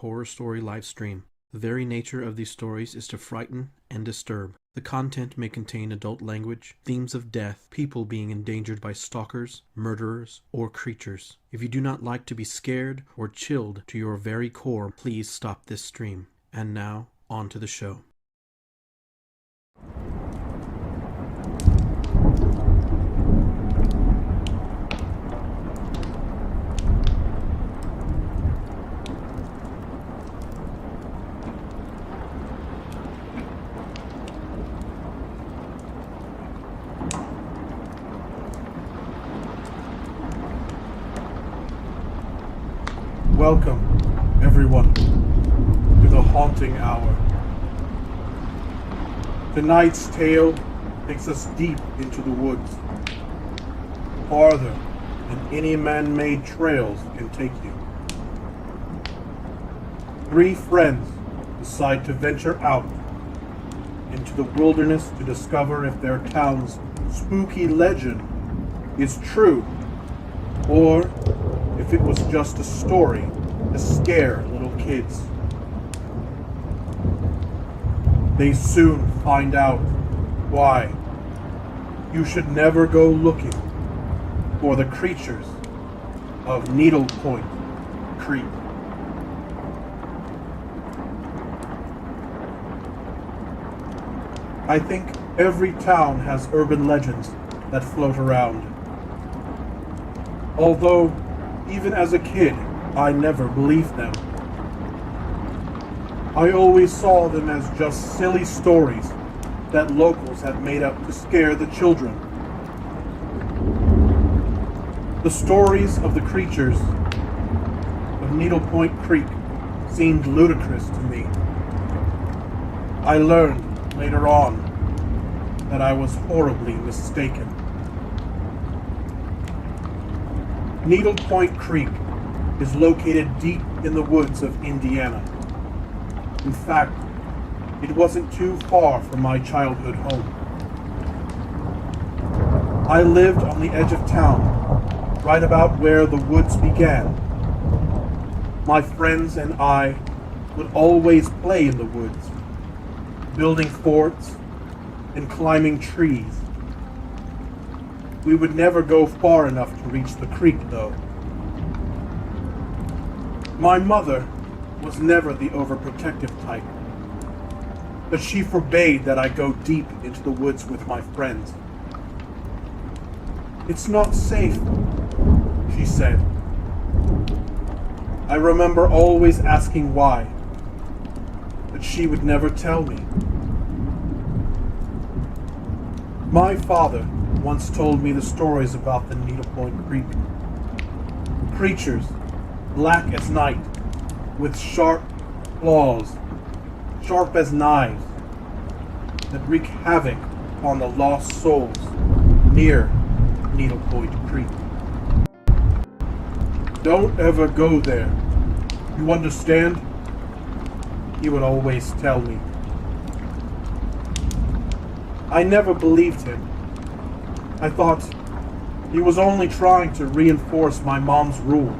horror story live stream. The very nature of these stories is to frighten and disturb. The content may contain adult language, themes of death, people being endangered by stalkers, murderers, or creatures. If you do not like to be scared or chilled to your very core, please stop this stream. And now, on to the show. Welcome, everyone, to the Haunting Hour. Tonight's tale takes us deep into the woods, farther than any man-made trails can take you. Three friends decide to venture out into the wilderness to discover if their town's spooky legend is true, or if it was just a story to scare little kids. They soon find out why you should never go looking for the creatures of Needlepoint Creek. I think every town has urban legends that float around. Although, even as a kid, I never believed them. I always saw them as just silly stories that locals had made up to scare the children. The stories of the creatures of Needlepoint Creek seemed ludicrous to me. I learned later on that I was horribly mistaken. Needlepoint Creek is located deep in the woods of Indiana. In fact, it wasn't too far from my childhood home. I lived on the edge of town, right about where the woods began. My friends and I would always play in the woods, building forts and climbing trees. We would never go far enough to reach the creek, though. My mother was never the overprotective type, but she forbade that I go deep into the woods with my friends. "It's not safe," she said. I remember always asking why, but she would never tell me. My father once told me the stories about the Needlepoint Creek. Creatures, black as night, with sharp claws, sharp as knives, that wreak havoc on the lost souls near Needlepoint Creek. "Don't ever go there, you understand?" he would always tell me. I never believed him. I thought he was only trying to reinforce my mom's rule.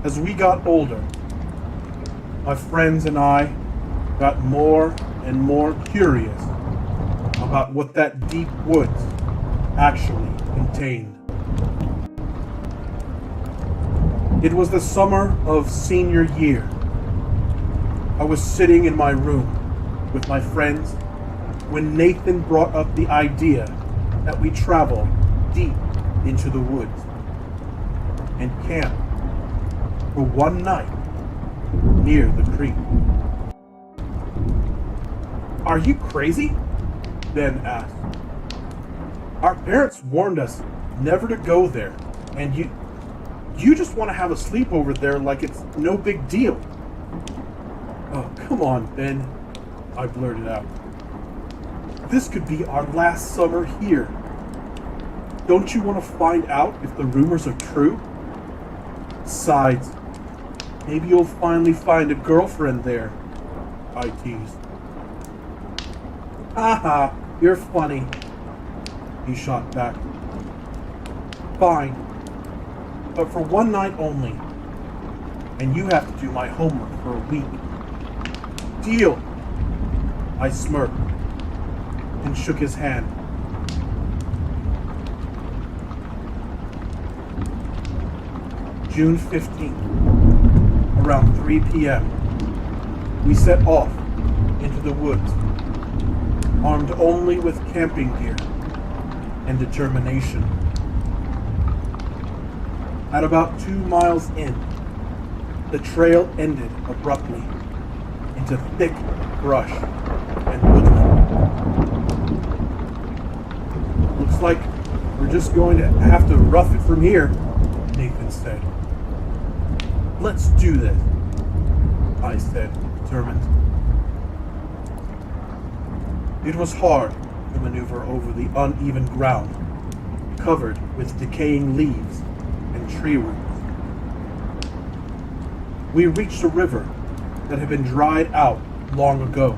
As we got older, my friends and I got more and more curious about what that deep woods actually contained. It was the summer of senior year. I was sitting in my room with my friends when Nathan brought up the idea that we travel deep into the woods and camp for one night near the creek. "Are you crazy?" Ben asked. "Our parents warned us never to go there, and you just want to have a sleepover there like it's no big deal." "Oh, come on, Ben," I blurted out. "This could be our last summer here. Don't you want to find out if the rumors are true? Besides, maybe you'll finally find a girlfriend there," I teased. "Haha, you're funny," he shot back. "Fine, but for one night only. and you have to do my homework for a week. Deal. I smirked and shook his hand. June 15th, around 3 p.m., we set off into the woods, armed only with camping gear and determination. At about 2 miles in, the trail ended abruptly into thick brush and woodland. Looks like we're just going to have to rough it from here, Nathan said. Let's do this, I said, determined. It was hard to maneuver over the uneven ground, covered with decaying leaves and tree roots. We reached a river that had been dried out long ago,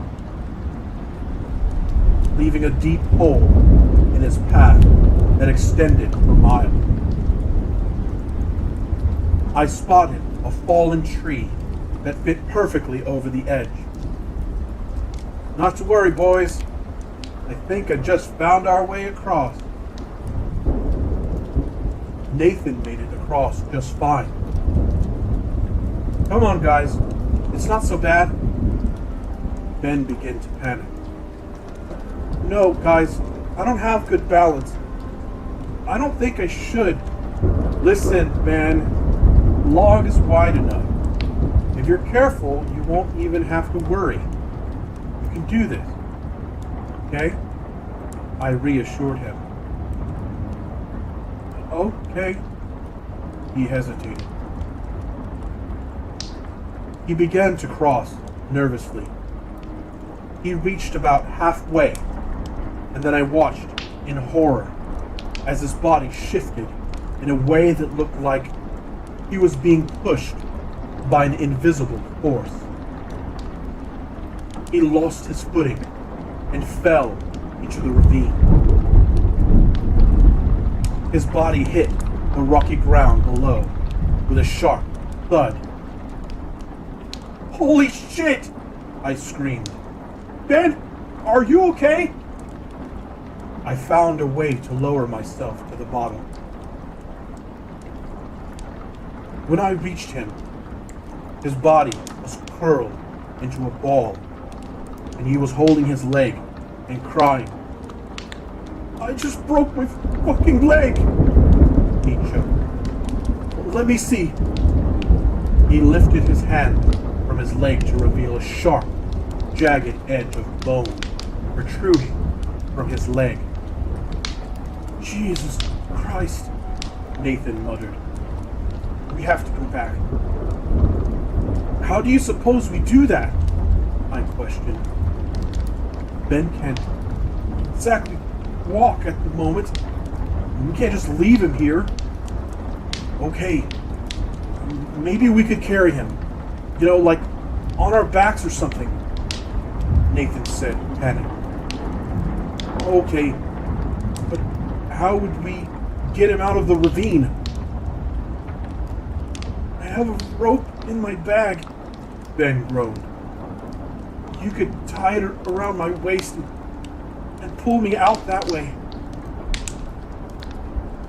leaving a deep hole in its path that extended for miles. I spotted a fallen tree that fit perfectly over the edge. Not to worry, boys. I think I just found our way across. Nathan made it across just fine. Come on, guys. It's not so bad. Ben began to panic. No, guys. I don't have good balance. I don't think I should. Listen, man. Log is wide enough. If you're careful, you won't even have to worry. You can do this. Okay? I reassured him. Okay. He hesitated. He began to cross, nervously. He reached about halfway, and then I watched in horror as his body shifted in a way that looked like he was being pushed by an invisible force. He lost his footing and fell into the ravine. His body hit the rocky ground below with a sharp thud. Holy shit! I screamed. Ben, are you okay? I found a way to lower myself to the bottom. When I reached him, his body was curled into a ball, and he was holding his leg and crying. I just broke my fucking leg, he choked. Let me see. He lifted his hand from his leg to reveal a sharp, jagged edge of bone protruding from his leg. Jesus Christ, Nathan muttered. We have to go back. How do you suppose we do that? I questioned. Ben can't exactly walk at the moment. We can't just leave him here. Okay, maybe we could carry him. You know, like on our backs or something, Nathan said, panicked. Okay, but how would we get him out of the ravine? I have a rope in my bag, Ben groaned. You could tie it around my waist and pull me out that way.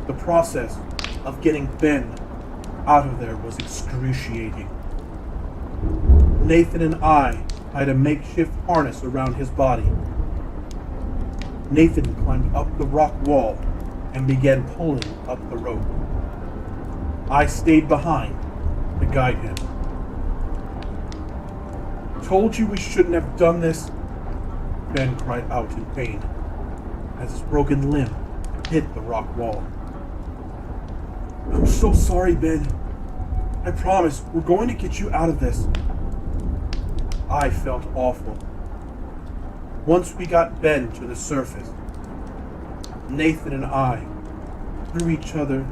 The process of getting Ben out of there was excruciating. Nathan and I tied a makeshift harness around his body. Nathan climbed up the rock wall and began pulling up the rope. I stayed behind to guide him. Told you we shouldn't have done this, Ben cried out in pain as his broken limb hit the rock wall. I'm so sorry, Ben. I promise we're going to get you out of this. I felt awful. Once we got Ben to the surface, Nathan and I threw each other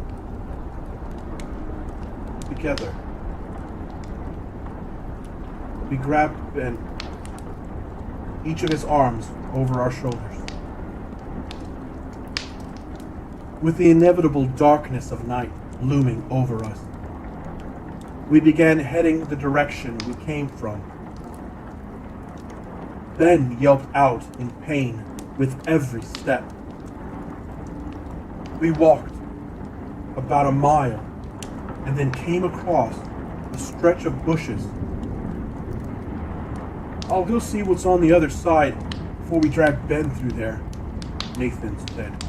together. We grabbed Ben, each of his arms over our shoulders. With the inevitable darkness of night looming over us, We began heading the direction we came from. Ben yelped out in pain with every step. We walked about a mile and then came across a stretch of bushes. "I'll go see what's on the other side before we drag Ben through there," Nathan said.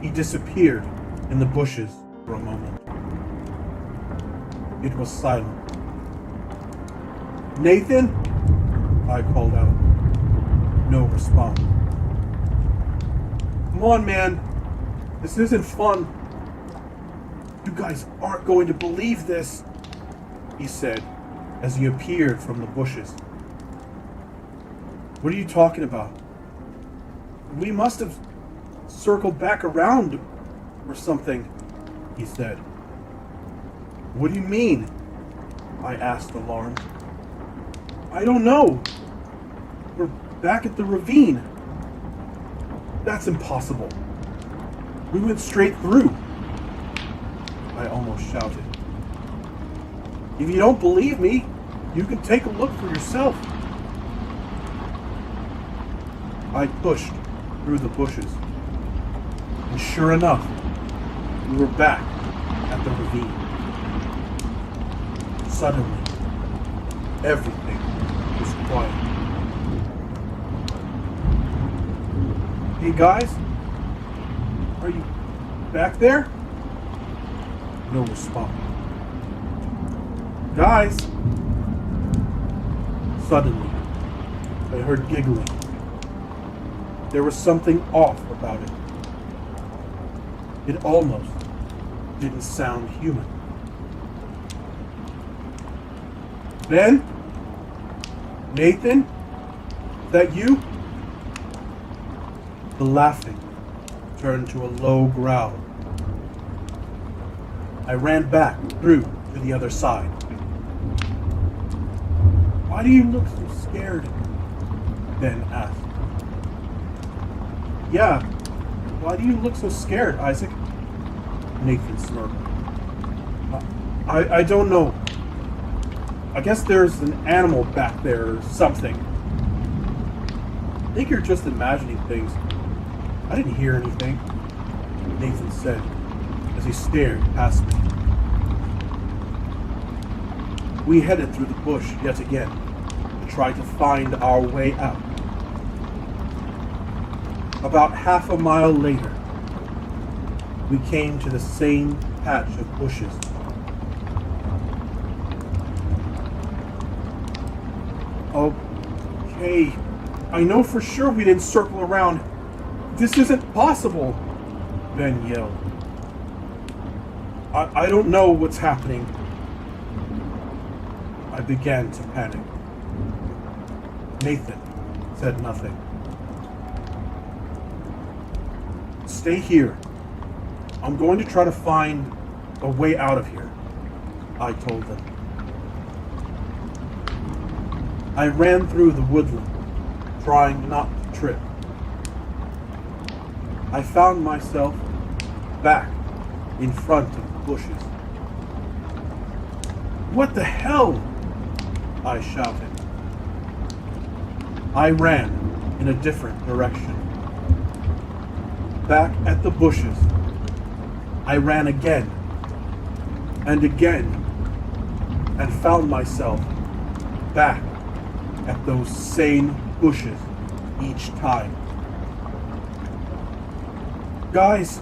He disappeared in the bushes for a moment. It was silent. "Nathan?" I called out. No response. "Come on, man. This isn't fun. You guys aren't going to believe this," he said as he appeared from the bushes. "What are you talking about?" "We must have circled back around or something," he said. "What do you mean?" I asked, alarmed. "I don't know. We're back at the ravine." "That's impossible. We went straight through," I almost shouted. "If you don't believe me, you can take a look for yourself." I pushed through the bushes, and sure enough, we were back at the ravine. Suddenly, everything was quiet. "Hey guys, are you back there?" No response. "Guys!" Suddenly, I heard giggling. There was something off about it. It almost didn't sound human. "Ben? Nathan? Is that you?" The laughing turned to a low growl. I ran back through to the other side. "Why do you look so scared?" Ben asked. "Yeah, why do you look so scared, Isaac?" Nathan smirked. I don't know. I guess there's an animal back there or something." "I think you're just imagining things. I didn't hear anything," Nathan said as he stared past me. We headed through the bush yet again to try to find our way out. About half a mile later, we came to the same patch of bushes. "Okay, I know for sure we didn't circle around. This isn't possible," Ben yelled. I don't know what's happening." I began to panic. Nathan said nothing. "Stay here. I'm going to try to find a way out of here," I told them. I ran through the woodland, trying not to trip. I found myself back in front of the bushes. "What the hell?" I shouted. I ran in a different direction. Back at the bushes, I ran again and again and found myself back at those same bushes each time. "Guys,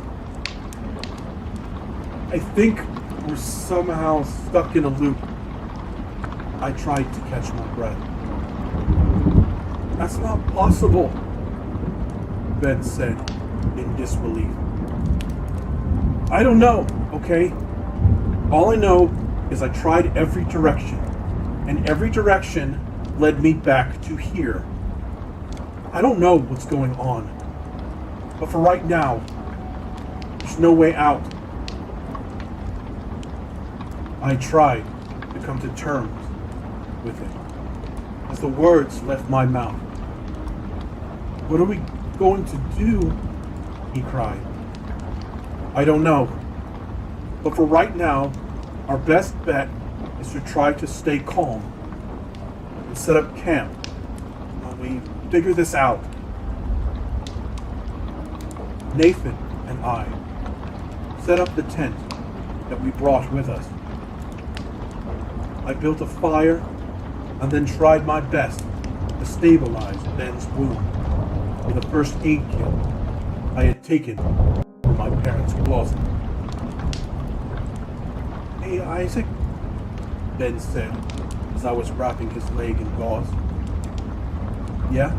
I think we're somehow stuck in a loop." I tried to catch my breath. "That's not possible," Ben said in disbelief. "I don't know, okay? All I know is I tried every direction, and every direction led me back to here. I don't know what's going on, but for right now, there's no way out." I tried to come to terms with it as the words left my mouth. "What are we going to do?" he cried. "I don't know, but for right now, Our best bet is to try to stay calm and set up camp while we figure this out. Nathan and I set up the tent that we brought with us. I built a fire and then tried my best to stabilize Ben's wound with a first aid kit I had taken from my parents' closet. "Hey, Isaac," Ben said as I was wrapping his leg in gauze. "Yeah?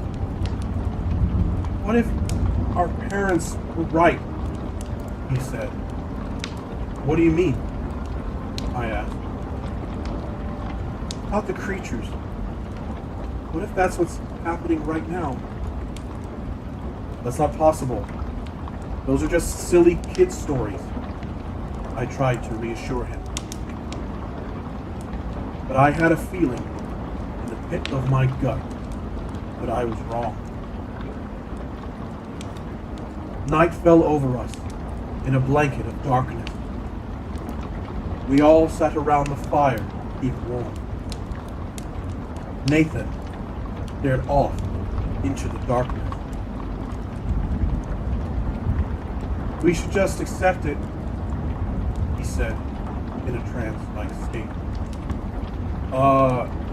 What if our parents were right?" he said. "What do you mean?" I asked. "About the creatures. What if that's what's happening right now?" "That's not possible. Those are just silly kid stories," I tried to reassure him. But I had a feeling in the pit of my gut that I was wrong. Night fell over us in a blanket of darkness. We all sat around the fire to keep warm. Nathan stared off into the darkness. "We should just accept it," he said in a trance-like state.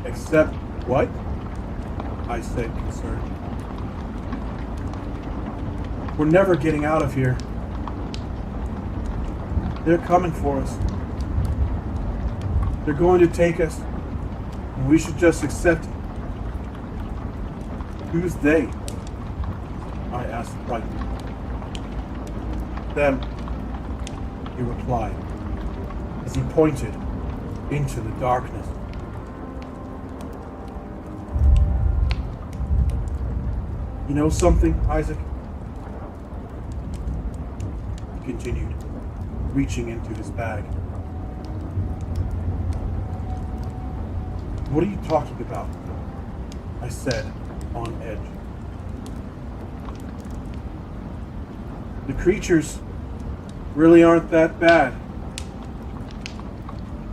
Accept what?" I said, concerned. "We're never getting out of here. They're coming for us. They're going to take us, and we should just accept it." "Who's they?" I asked frightened. "Them," he replied, as he pointed into the darkness. "You know something, Isaac?" he continued, reaching into his bag. "What are you talking about?" I said, on edge. "The creatures really aren't that bad.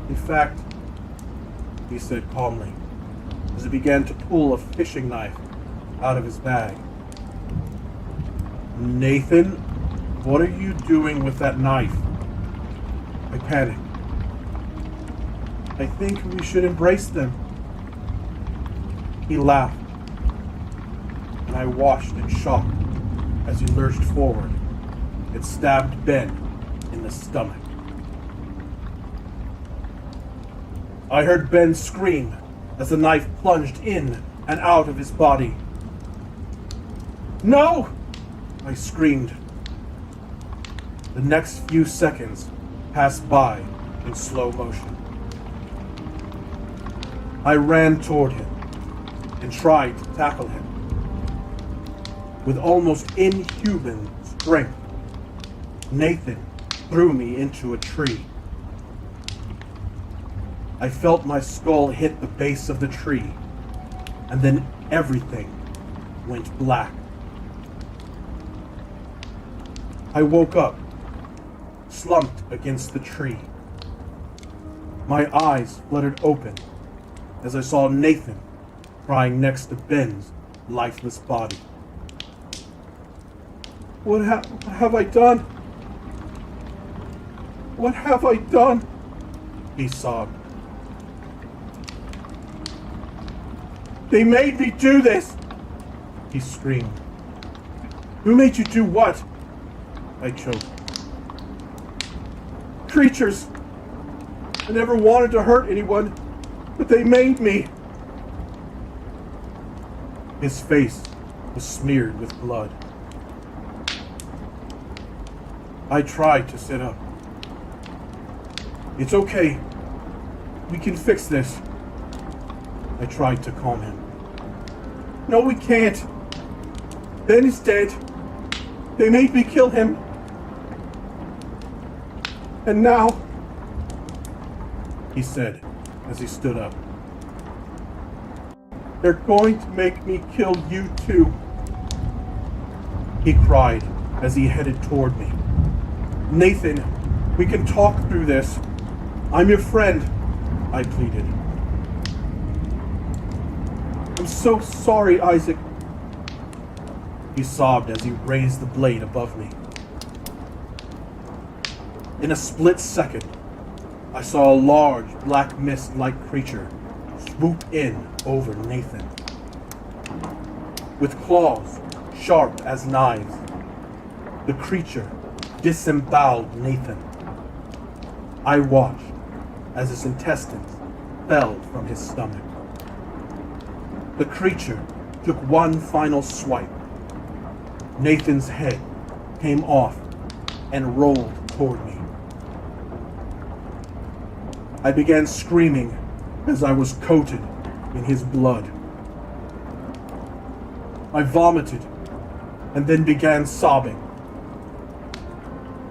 In fact," he said calmly, as he began to pull a fishing knife out of his bag. "Nathan, what are you doing with that knife?" I panicked. "I think we should embrace them." He laughed, and I watched in shock as he lurched forward and stabbed Ben in the stomach. I heard Ben scream as the knife plunged in and out of his body. "No!" I screamed. The next few seconds passed by in slow motion. I ran toward him and tried to tackle him. With almost inhuman strength, Nathan threw me into a tree. I felt my skull hit the base of the tree, and then everything went black. I woke up, slumped against the tree. My eyes fluttered open as I saw Nathan crying next to Ben's lifeless body. What have I done? What have I done?" he sobbed. "They made me do this!" he screamed. "Who made you do what?" I choked. "Creatures! I never wanted to hurt anyone, but they made me." His face was smeared with blood. I tried to sit up. "It's okay. We can fix this." I tried to calm him. "No, we can't. Ben is dead. They made me kill him. And now," he said as he stood up, "they're going to make me kill you too." He cried as he headed toward me. "Nathan, we can talk through this. I'm your friend, I pleaded. I'm so sorry, Isaac. He sobbed as he raised the blade above me. In a split second, I saw a large black mist-like creature swoop in over Nathan. With claws sharp as knives, the creature disemboweled Nathan. I watched as his intestines fell from his stomach. The creature took one final swipe. Nathan's head came off and rolled toward me. I began screaming as I was coated in his blood. I vomited and then began sobbing.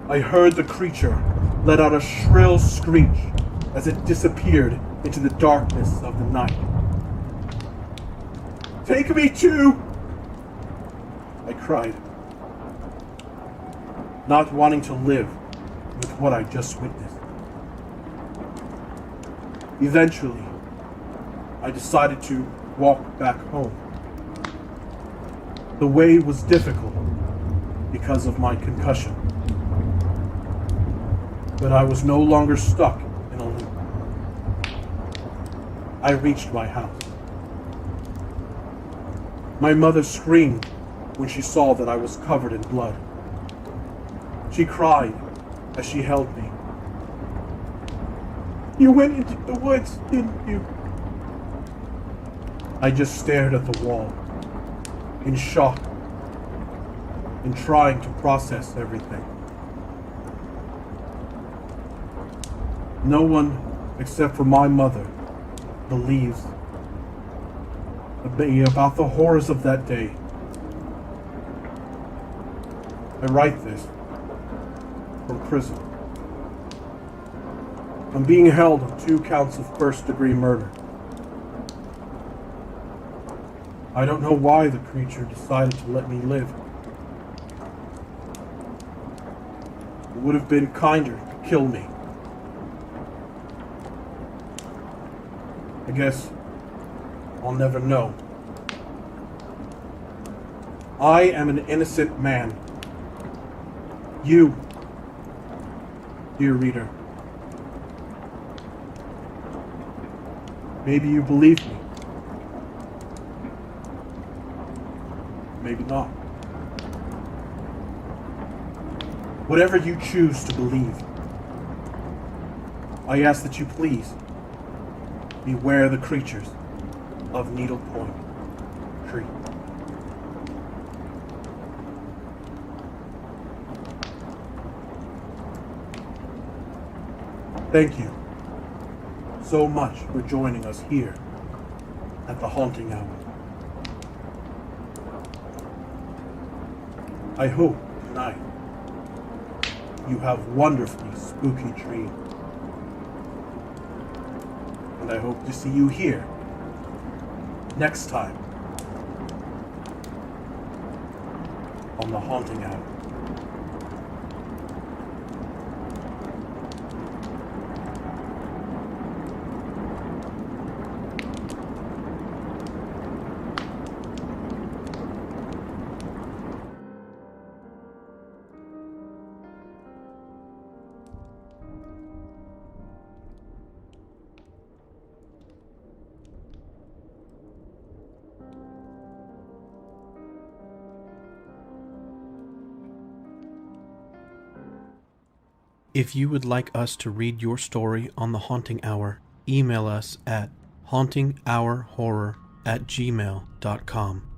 I heard the creature let out a shrill screech as it disappeared into the darkness of the night. Take me too, I cried, not wanting to live with what I just witnessed. Eventually, I decided to walk back home. The way was difficult because of my concussion, but I was no longer stuck in a loop. I reached my house. My mother screamed when she saw that I was covered in blood. She cried as she held me. You went into the woods, didn't you? I just stared at the wall, in shock, and trying to process everything. No one, except for my mother, believes about the horrors of that day. I write this from prison. I'm being held on 2 counts of first-degree murder. I don't know why the creature decided to let me live. It would have been kinder to kill me. I guess I'll never know. I am an innocent man. You, dear reader, maybe you believe me. Maybe not. Whatever you choose to believe, I ask that you please beware the creatures of Needlepoint Tree. Thank you so much for joining us here at the Haunting Hour. I hope tonight you have wonderfully spooky dreams. And I hope to see you here next time on the Haunting Hour. If you would like us to read your story on the Haunting Hour, email us at hauntinghourhorror@gmail.com.